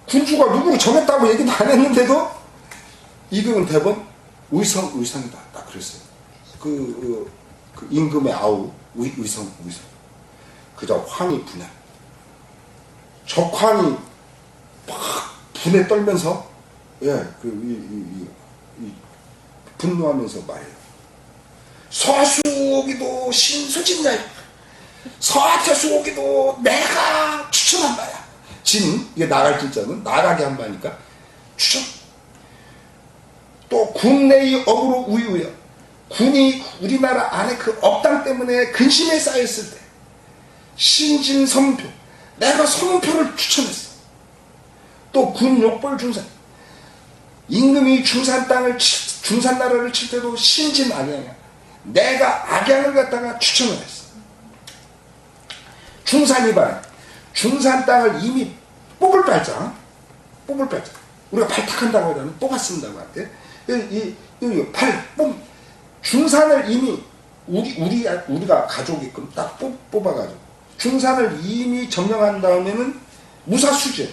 군주가 누구를 정했다고 얘기도 안 했는데도 이경은 대번 의성이다. 딱 그랬어요. 그 임금의 아우 의성. 그저 황이 분해. 적황이 막 분해 떨면서 분노하면서 말해요. 서수옥이도 신수진자야. 서태수옥이도 내가 추천한 바야. 이게 나갈 진짜는 나가게 한 바니까 추천. 또 국내의 억으로 우유야. 군이 우리나라 안에 그 업당 때문에 근심에 쌓였을 때 신진성표 내가 성표를 추천했어. 또 군욕벌 중산 임금이 중산 나라를 칠 때도 신진 악양이야. 내가 악양을 갖다가 추천을 했어. 중산 땅을 이미 뽑을 발자 우리가 발탁한다고 하잖아. 뽑았습니다고 할때 중산을 이미 우리가 가족이끔 딱 뽑아가지고 중산을 이미 점령한 다음에는 무사수재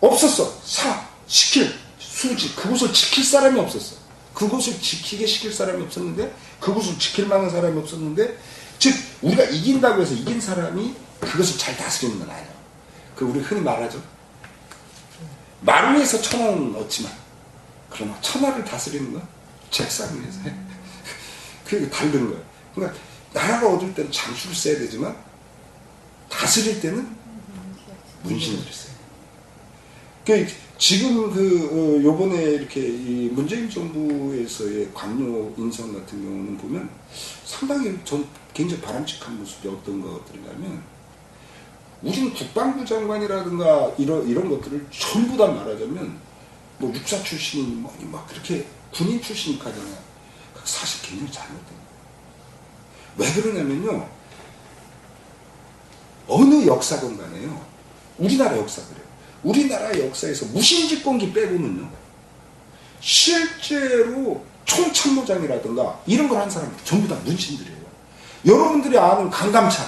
없었어. 수지 그곳을 지킬 사람이 없었어. 그곳을 지키게 시킬 사람이 없었는데, 그곳을 지킬 만한 사람이 없었는데, 즉 우리가 이긴다고 해서 이긴 사람이 그것을 잘 다스리는 건 아니야. 우리 흔히 말하죠. 말 위에서 천하는 얻지만 그러나 천하를 다스리는 건 책상 위에서 해. 그게 다른 거야. 그러니까 나라가 얻을 때는 장수를 써야 되지만 다스릴 때는 문신을 써야 돼. 그러니까 지금 요번에 이렇게 이 문재인 정부에서의 관료 인선 같은 경우는 보면 상당히 전 굉장히 바람직한 모습이 어떤 것들이냐면, 우리는 국방부 장관이라든가 이런 것들을 전부 다 말하자면 뭐 육사 출신이 막 그렇게 군인 출신까지는 사실 굉장히 잘못된 거예요. 왜 그러냐면요, 어느 역사건 간에요, 우리나라 역사 그래요. 우리나라 역사에서 무신직공기 빼고는요, 실제로 총참모장이라든가 이런 걸 한 사람들 전부 다 문신들이에요. 여러분들이 아는 강감찬,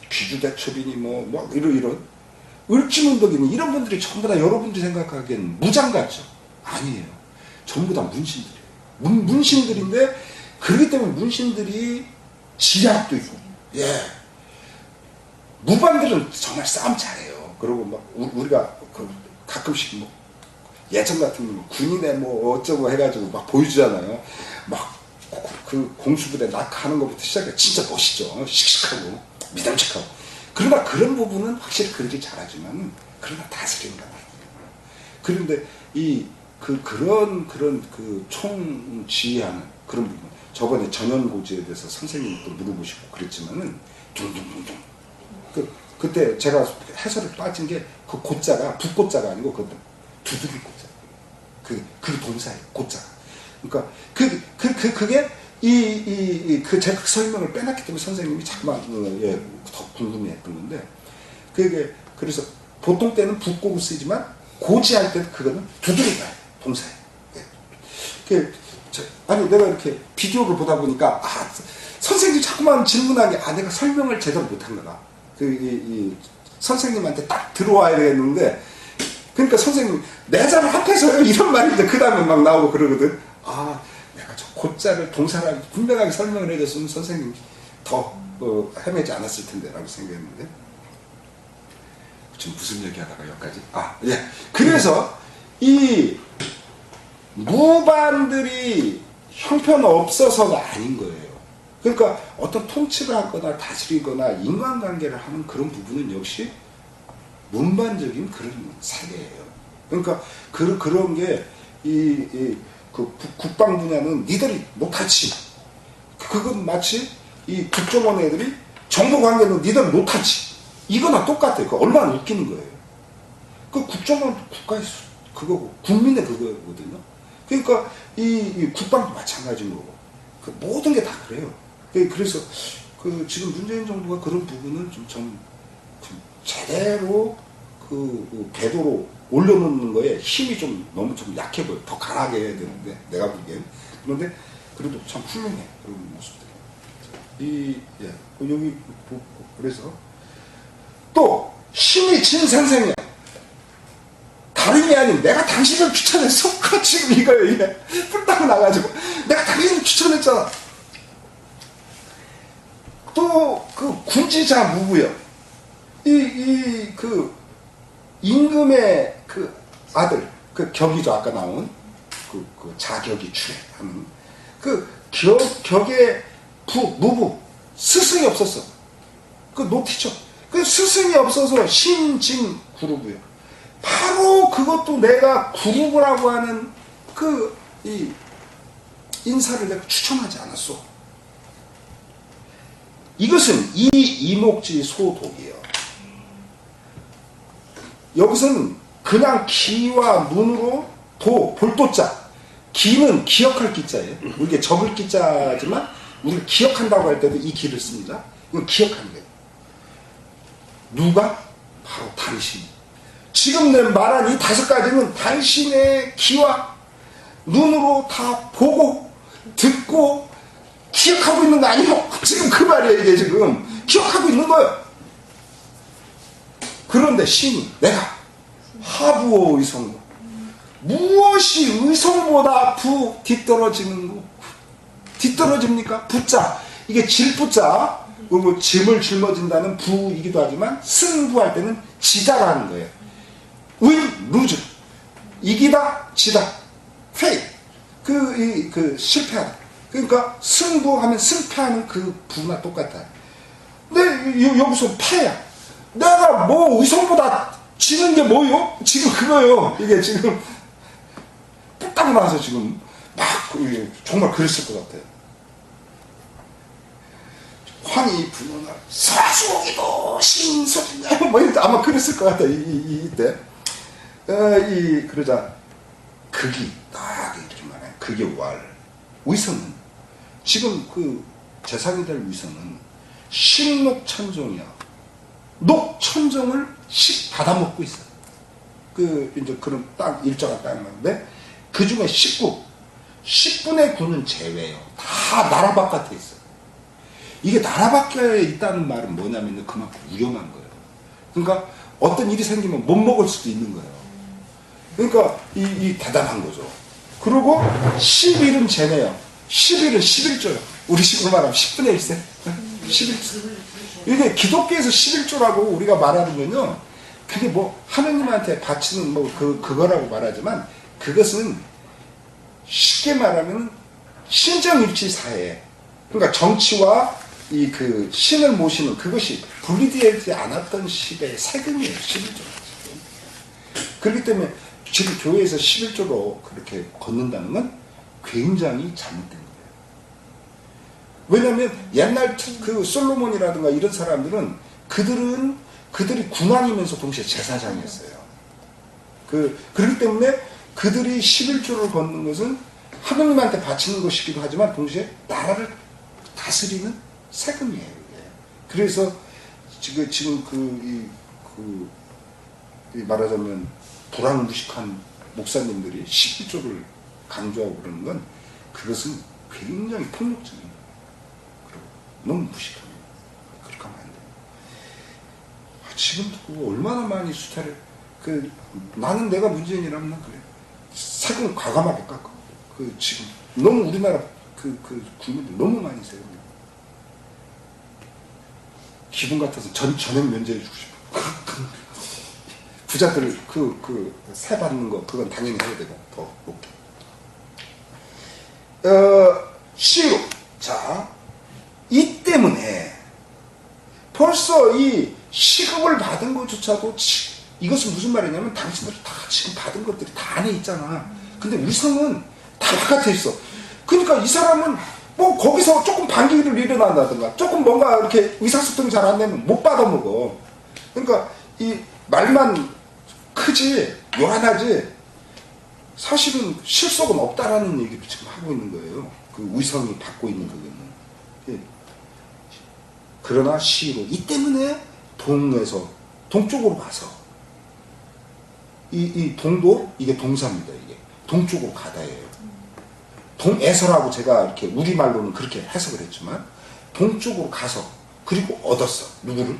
귀주대첩이니 뭐 이런 을지문덕이니 이런 분들이 전부 다 여러분들이 생각하기엔 무장 같죠? 아니에요. 전부 다 문신들이에요. 문신들인데, 그렇기 때문에 문신들이 지략도 있고, 무반들은 정말 싸움 잘해요. 그리고 막 우리가 가끔씩 뭐 예전 같은 뭐 군인의 뭐 어쩌고 해가지고 막 보여주잖아요. 막 그 공수부대 낙하하는 것부터 시작해 진짜 멋있죠. 씩씩하고 믿음직하고. 그러나 그런 부분은 확실히 그렇게 잘하지만, 그러나 다스린다. 그런데 그런 총지휘하는 그런 부분, 저번에 전현고지에 대해서 선생님도 물어보시고 그랬지만은 둥둥둥둥. 그때 제가 해설을 빠진 게 그 고자가 북고자가 아니고 그 두드릴 고자. 그게 동사예요. 고자가. 그러니까 그게 제가 설명을 빼놨기 때문에 선생님이 자꾸만 더 궁금해했던 건데, 그게 그래서 보통 때는 북고고 쓰지만 고지할 때는 그거는 두드리다 동사예요. 아니 내가 이렇게 비디오를 보다 보니까 선생님이 자꾸만 질문하게 내가 설명을 제대로 못한 거다. 선생님한테 딱 들어와야 되는데, 그러니까 선생님 내 자를 앞에서요 이런 말인데 그 다음에 막 나오고 그러거든. 내가 저 고자를 동사라고 분명하게 설명을 해줬으면 선생님이 더 헤매지 않았을 텐데 라고 생각했는데, 지금 무슨 얘기하다가 여기까지 그래서 이 무반들이 형편없어서가 아닌 거예요. 그러니까 어떤 통치를 하거나 다스리거나 인간관계를 하는 그런 부분은 역시 문반적인 그런 사례예요. 그러니까 그런 게 국방 분야는 니들이 못하지. 그건 마치 이 국정원 애들이 정보관계는 니들 못하지. 이거나 똑같아요. 그 얼마나 웃기는 거예요. 그 국정원 국가의 그거고 국민의 그거거든요. 그러니까 이 국방도 마찬가지인 거고, 모든 게 다 그래요. 그래서 지금 문재인 정부가 그런 부분은 좀 제대로 궤도로 올려놓는 거에 힘이 너무 약해 보여. 더 강하게 해야 되는데 내가 보기엔. 그런데 그래도 참 훌륭해, 그런 모습들이. 여기 그래서 또 신이 진선생이야. 다름이 아닌 내가 당신을 추천했어. 지금 이거예요. 이게 뿔따고 나가지고 내가 당신을 추천했잖아. 또 그 군지자 무부여. 그 임금의 그 아들, 그 격이죠. 아까 나온 그 자격이 출애하는 그 격의 무부 스승이 없었어. 그 노티처. 그 스승이 없어서 신진 그룹이요. 바로 그것도 내가 그룹이라고 하는 그 이 인사를 내가 추천하지 않았어. 이것은 이목지 소독이에요. 여기서는 그냥 기와 눈으로 볼도자. 기는 기억할 기자예요. 우리가 적을 기자지만 우리가 기억한다고 할 때도 이 기를 씁니다. 이건 기억하는 거예요. 누가? 바로 당신. 지금 내 말한 이 5가지는 당신의 기와 눈으로 다 보고 듣고 기억하고 있는 거 아니에요? 지금 그 말이에요. 이게 지금 기억하고 있는 거예요. 그런데 신이 내가 하부오 의성고 무엇이 의성보다 뒤떨어지는 거? 뒤떨어집니까? 부자. 이게 질부자. 뭐 짐을 짊어진다는 부이기도 하지만 승부할 때는 지다라는 거예요. win, lose. 이기다, 지다. fail. 그 실패하다. 그러니까 승부하면 승패하는 그 부나 똑같아요. 근데 여기서 패야. 내가 뭐 의성보다 지는 게 뭐요? 지금 그거예요. 이게 지금 뚝딱 나서 지금 막 정말 그랬을 것 같아요. 황이 부는 날 서수기도 신소리냐 뭐 이럴 때 아마 그랬을 것 같아요. 이때 그러자 극이 딱 이렇게 말해. 극이 왈 위선은 지금 그 재상이 될 위선은 식록천정이야. 녹천정을 받아먹고 있어. 이제 그런 일정한 땅인데 그 중에 10분의 9는 제외예요. 다 나라 바깥에 있어. 이게 나라 밖에 있다는 말은 뭐냐면 그만큼 위험한 거예요. 그러니까 어떤 일이 생기면 못 먹을 수도 있는 거예요. 그러니까 이 대단한 거죠. 그리고 10일은 쟤네요. 10일은 11조요. 우리 식으로 말하면 10분의 1세. 11조. 이게 기독교에서 11조라고 우리가 말하는 건요. 그게 뭐 하느님한테 바치는 뭐 그거라고 말하지만 그것은 쉽게 말하면 신정일치 사회. 그러니까 정치와 그 신을 모시는 그것이 분리되지 않았던 시대의 세금이에요. 11조. 그렇기 때문에 지금 교회에서 11조로 그렇게 걷는다는 건 굉장히 잘못된 거예요. 왜냐하면 옛날 그 솔로몬이라든가 이런 사람들은 그들이 군왕이면서 동시에 제사장이었어요. 그렇기 때문에 그들이 11조를 걷는 것은 하느님한테 바치는 것이기도 하지만 동시에 나라를 다스리는 세금이에요. 그래서 지금 말하자면 불황무식한 목사님들이 11조를 강조하고 그러는 건 그것은 굉장히 폭력적인 그리고 너무 무식합니다. 그렇게 하면 안 돼요. 지금도 그거 얼마나 많이 수탈을 나는 내가 문재인이라면 그래. 세금 과감하게 깎아. 지금 너무 우리나라 국민들 너무 많이 세요. 기분 같아서 전액 면제해주고 싶어. 부자들 세 받는 거 그건 당연히 해야 되고 더 높게. 시로 자, 이 때문에 벌써 이 시급을 받은 것조차도 이것은 무슨 말이냐면 당신들이 다 지금 받은 것들이 다 안에 있잖아. 근데 위성은 다 바깥에 있어. 그러니까 이 사람은 뭐 거기서 조금 반기를 일어난다든가 조금 뭔가 이렇게 의사소통이 잘 안 되면 못 받아먹어. 그러니까 이 말만 크지 요란하지 사실은 실속은 없다라는 얘기를 지금 하고 있는 거예요. 그 위성이 받고 있는 거는. 그러나 시로 이 때문에 동쪽으로 가서 이 동도 이게 동사입니다. 이게 동쪽으로 가다예요. 동에서라고 제가 이렇게 우리말로는 그렇게 해석을 했지만 동쪽으로 가서 그리고 얻었어. 누구를?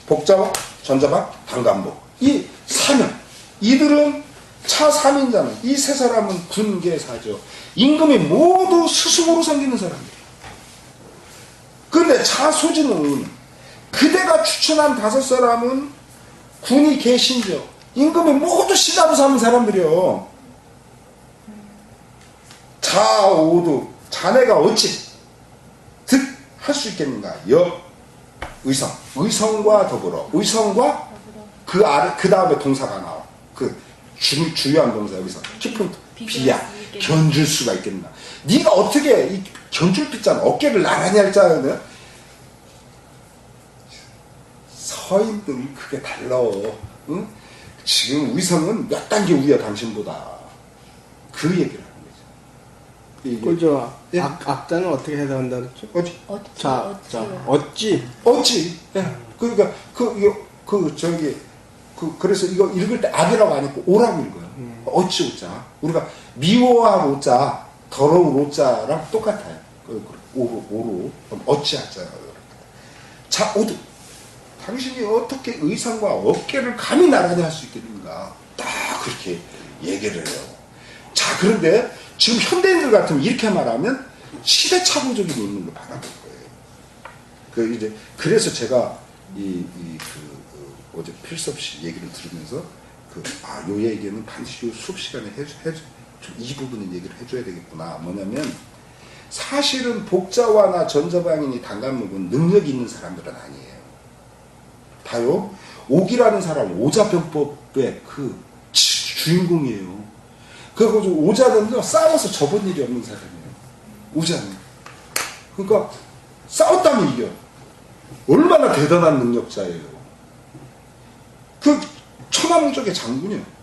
복자와 전자박, 당간복. 이 3명. 이들은 차 3인자는 이 세 사람은 군계사죠. 임금이 모두 스승으로 섬기는 사람이에요. 그런데 차소진은 그대가 추천한 5사람은 군이 계신죠. 임금이 모두 시다로 삼은 사람들이요. 자오도 자네가 어찌 할 수 있겠는가? 의성. 의성과 더불어. 의성과 그 아래, 그 다음에 동사가 나와. 그 주요한 동사 여기서. 키포인트. 비야. 견줄 수가 있겠나? 네가 어떻게 이 견줄 빗자는 어깨를 나란히 할 자는 서인들이 그게 달라. 응? 지금 의성은 몇 단계 위야 당신보다. 그 얘기를 하는 거죠. 그죠. 예? 악자는 어떻게 해석한다 그랬죠? 어찌? 어찌. 예. 그러니까 그래서 이거 읽을 때 악이라고 안 읽고 오라고 읽어요. 어찌 오자. 우리가 미워할 오자, 더러울 오자랑 똑같아요. 오로. 그럼 어찌 하자. 자, 오드. 당신이 어떻게 의상과 어깨를 감히 나란히 할 수 있겠는가. 딱 그렇게 얘기를 해요. 자, 그런데 지금 현대인들 같으면 이렇게 말하면 시대착오적인 인물로 바라볼 거예요. 그래서 제가 어제 필수 없이 얘기를 들으면서 요 얘기는 반드시 수업 시간에 이 부분은 얘기를 해줘야 되겠구나. 뭐냐면 사실은 복자와나 전자방인이 당간목은 능력이 있는 사람들은 아니에요. 다요. 옥이라는 사람 오자병법의 그 주인공이에요. 그리고 오자는요 싸워서 접은 일이 없는 사람이에요. 오자는. 그러니까 싸웠다면 이겨. 얼마나 대단한 능력자예요. 그 천하무적의 장군이에요.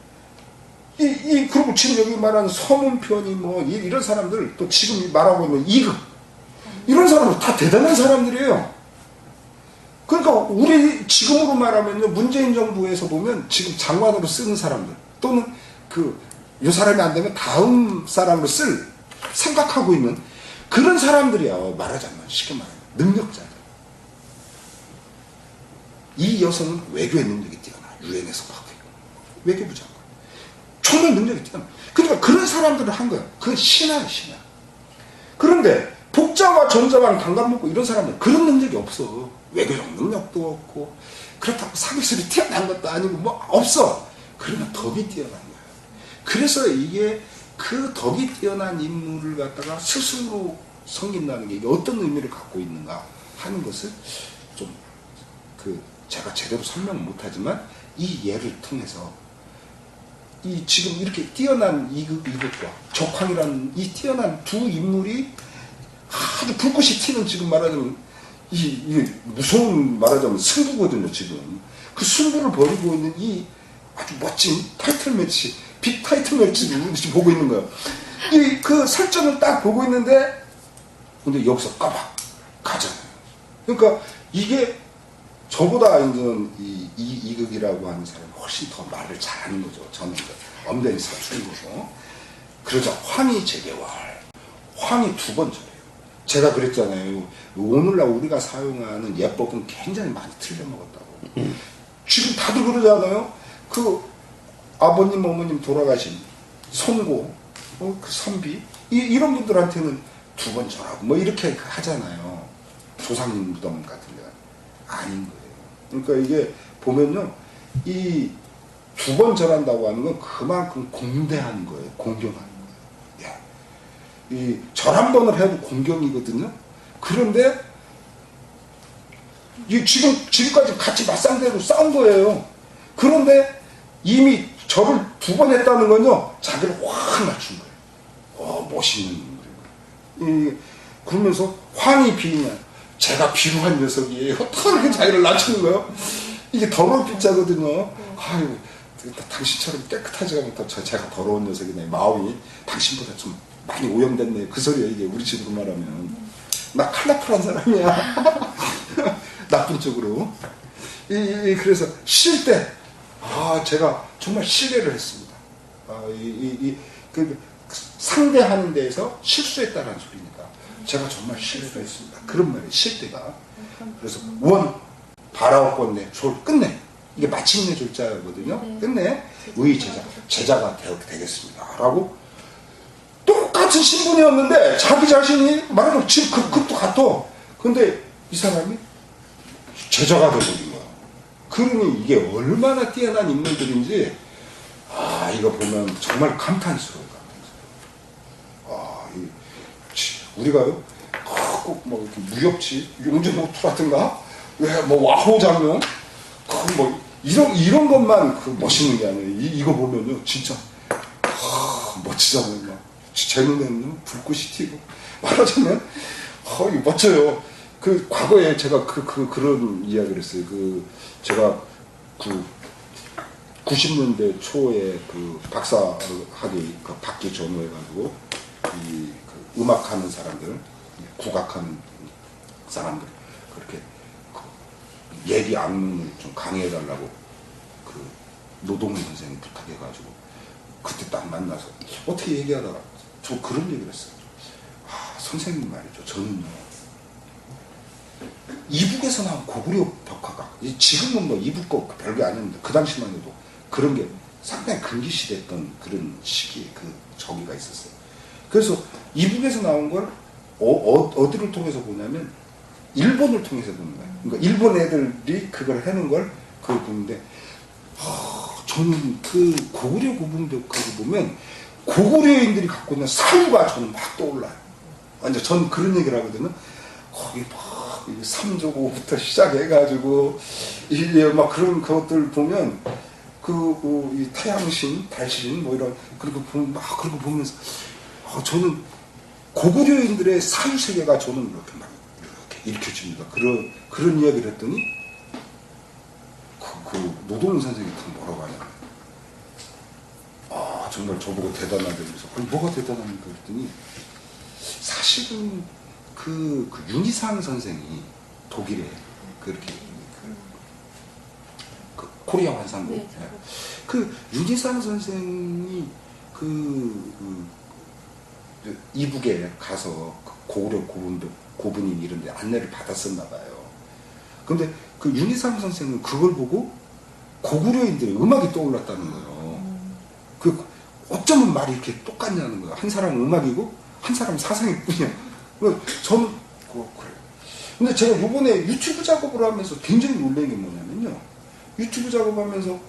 그리고 지금 여기 말하는 서문편이 이런 사람들, 또 지금 말하고 있는 이극, 이런 사람들 다 대단한 사람들이에요. 그러니까 우리 지금으로 말하면요, 문재인 정부에서 보면 지금 장관으로 쓰는 사람들, 또는 요 사람이 안 되면 다음 사람으로 쓸 생각하고 있는 그런 사람들이야. 말하자면 쉽게 말하면 능력자들. 이 여성은 외교의 능력이 뛰어나. 유엔에서 하고 있고 외교부 장관. 정말 능력이 뛰어나. 그러니까 그런 사람들을 한 거야. 그건 신화야, 신화. 그런데 복자와 전자왕 당간먹고 이런 사람들은 그런 능력이 없어. 외교적 능력도 없고 그렇다고 사기술이 뛰어난 것도 아니고 없어. 그러면 덕이 뛰어난 거야. 그래서 이게 그 덕이 뛰어난 인물을 갖다가 스스로 섬긴다는 게 이게 어떤 의미를 갖고 있는가 하는 것을 좀 제가 제대로 설명은 못하지만 이 예를 통해서 지금 이렇게 뛰어난 이극과 적황이라는 이 뛰어난 두 인물이 아주 불꽃이 튀는 지금 말하자면 이 무서운 말하자면 승부거든요. 지금 그 승부를 벌이고 있는 이 아주 멋진 타이틀 매치, 빅 타이틀 매치를 지금 보고 있는 거예요. 그 설정을 딱 보고 있는데 근데 여기서 까박 가잖아요. 그러니까 이게 저보다 이극이라고 하는 사람이 훨씬 더 말을 잘하는 거죠. 저는 엄대리 사출이고. 그러자 황이 재개월. 황이 2번 절해요. 제가 그랬잖아요. 오늘날 우리가 사용하는 예법은 굉장히 많이 틀려먹었다고. 지금 다들 그러잖아요. 아버님, 어머님 돌아가신 선고, 그 선비, 이런 분들한테는 2번 절하고 이렇게 하잖아요. 조상님 무덤 같은 데가 아닌 거예요. 그러니까 이게 보면요, 이 2번 절한다고 하는 건 그만큼 공대한 거예요. 공경하는 거예요. 예. 이 절 한 번을 해도 공경이거든요. 그런데 지금까지 같이 맞상대로 싸운 거예요. 그런데 이미 절을 2번 했다는 건요, 자기를 확 낮춘 거예요. 멋있는 인물이에요. 그러면서 황이 비냐. 제가 비루한 녀석이에요. 어떻게 자기를 낮추는 거예요? 이게 더러운 빗자거든요. 아유, 당신처럼 깨끗하지가 못한 제가 더러운 녀석이네. 마음이 당신보다 좀 많이 오염됐네. 그 소리야, 이게 우리 집으로 말하면. 나 컬러풀한 사람이야. 나쁜 쪽으로. 그래서 쉴 때, 제가 정말 신뢰를 했습니다. 상대하는 데에서 실수했다는 소리니까. 제가 정말 신뢰를 했습니다. 그런 말이에요. 쉴 때가. 그래서 바라옵건네 졸 끝내. 이게 마침내 졸자거든요. 네. 끝내 의 제자가 되겠습니다. 라고 똑같은 신분이었는데 자기 자신이 말하자면 지금 급도 같아. 근데 이 사람이 제자가 되버린 거야. 그러니 이게 얼마나 뛰어난 인물들인지 이거 보면 정말 감탄스러워요. 우리가요 꼭뭐 이렇게 무협지 용재모투라든가 뭐 와호 장면 뭐 이런 것만 멋있는 게 아니에요. 이거 보면요 진짜 멋지잖아요. 막 제 눈에는 불꽃이 튀고 말하자면 이거 멋져요. 그 과거에 제가 그런 이야기를 했어요. 제가 90년대 초에 박사학위 받기 전후해가지고 음악하는 사람들, 국악하는 사람들 그렇게 예비 악문을 좀 강의해달라고 노동훈 선생님이 부탁해가지고 그때 딱 만나서 어떻게 얘기하다가 저 그런 얘기를 했어요. 선생님 말이죠. 저는요 이북에서 나온 고구려 벽화가 지금은 뭐 이북 거 별게 아닌데 그 당시만 해도 그런 게 상당히 금기시됐던 그런 시기에 저기가 있었어요. 그래서 이북에서 나온 걸 어디를 통해서 보냐면 일본을 통해서 보는 거예요. 그러니까 일본 애들이 그걸 해놓은 걸 그걸 보는데 저는 고구려 고분벽화를 보면 고구려인들이 갖고 있는 사유가 저는 막 떠올라요. 완전 저는 그런 얘기를 하거든요. 거기 막 삼조고부터 시작해가지고 막 그런 것들 보면 이 태양신, 달신 뭐 이런 그리고 그런 거 보면서 저는 고구려인들의 사유 세계가 저는 이렇게 막 이렇게 일으켜집니다. 그런 이야기를 했더니 노동훈 선생님이 뭐라고 하냐. 정말 저보고 대단하다면서 뭐가 대단합니까 그랬더니 사실은 윤희상 선생이 독일에 그렇게 코리아 환상곡 네, 윤희상 선생이 이북에 가서 고구려 고분인 이런 데 안내를 받았었나 봐요. 근데 윤희상 선생은 그걸 보고 고구려인들의 음악이 떠올랐다는 거예요. 어쩌면 말이 이렇게 똑같냐는 거예요. 한 사람은 음악이고 한 사람은 사상일 뿐이야. 저는 그래요. 근데 제가 요번에 유튜브 작업을 하면서 굉장히 놀란 게 뭐냐면요. 유튜브 작업하면서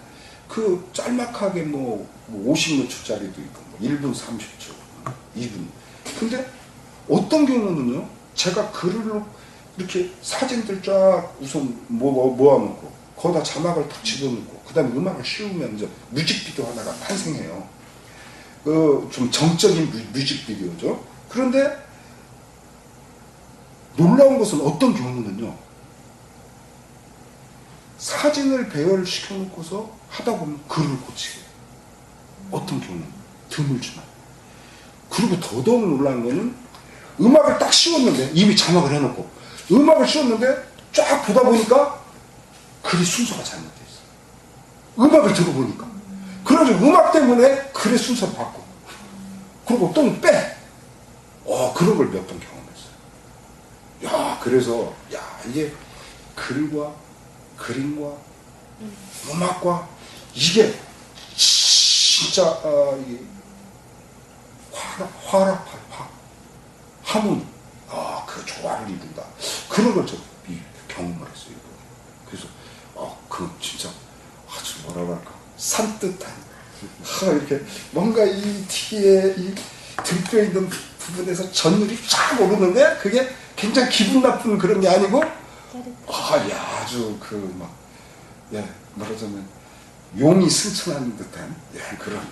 짤막하게 뭐 50몇 초짜리도 있고 1분 30초 2분. 근데 어떤 경우는요. 제가 글을 이렇게 사진들 쫙 우선 모아놓고 거기다 자막을 탁 집어넣고 그 다음에 음악을 씌우면 이제 뮤직비디오 하나가 탄생해요. 좀 정적인 뮤직비디오죠. 그런데 놀라운 것은 어떤 경우는요. 사진을 배열시켜 놓고서 하다 보면 글을 고치게. 어떤 경우는 드물지만. 그리고 더더욱 놀라운 거는 음악을 딱 씌웠는데 이미 자막을 해놓고 음악을 씌웠는데 쫙 보다 보니까 글의 순서가 잘못돼 있어요. 음악을 들어보니까. 그래가지고 음악 때문에 글의 순서를 바꿔. 그리고 또 빼. 그런 걸 몇 번 경험했어요. 그래서 이게 글과 그림과 음악과 이게 진짜 하모니 그 조화를 이룬다. 그런 걸 저 경험을 했어요. 그래서 진짜 아주 뭐랄까 산뜻한 이렇게 뭔가 이 티에 이 들떠 있는 부분에서 전율이 쫙 오르는데 그게 굉장히 기분 나쁜 그런 게 아니고 아주 말하자면 용이 승천하는 듯한 그런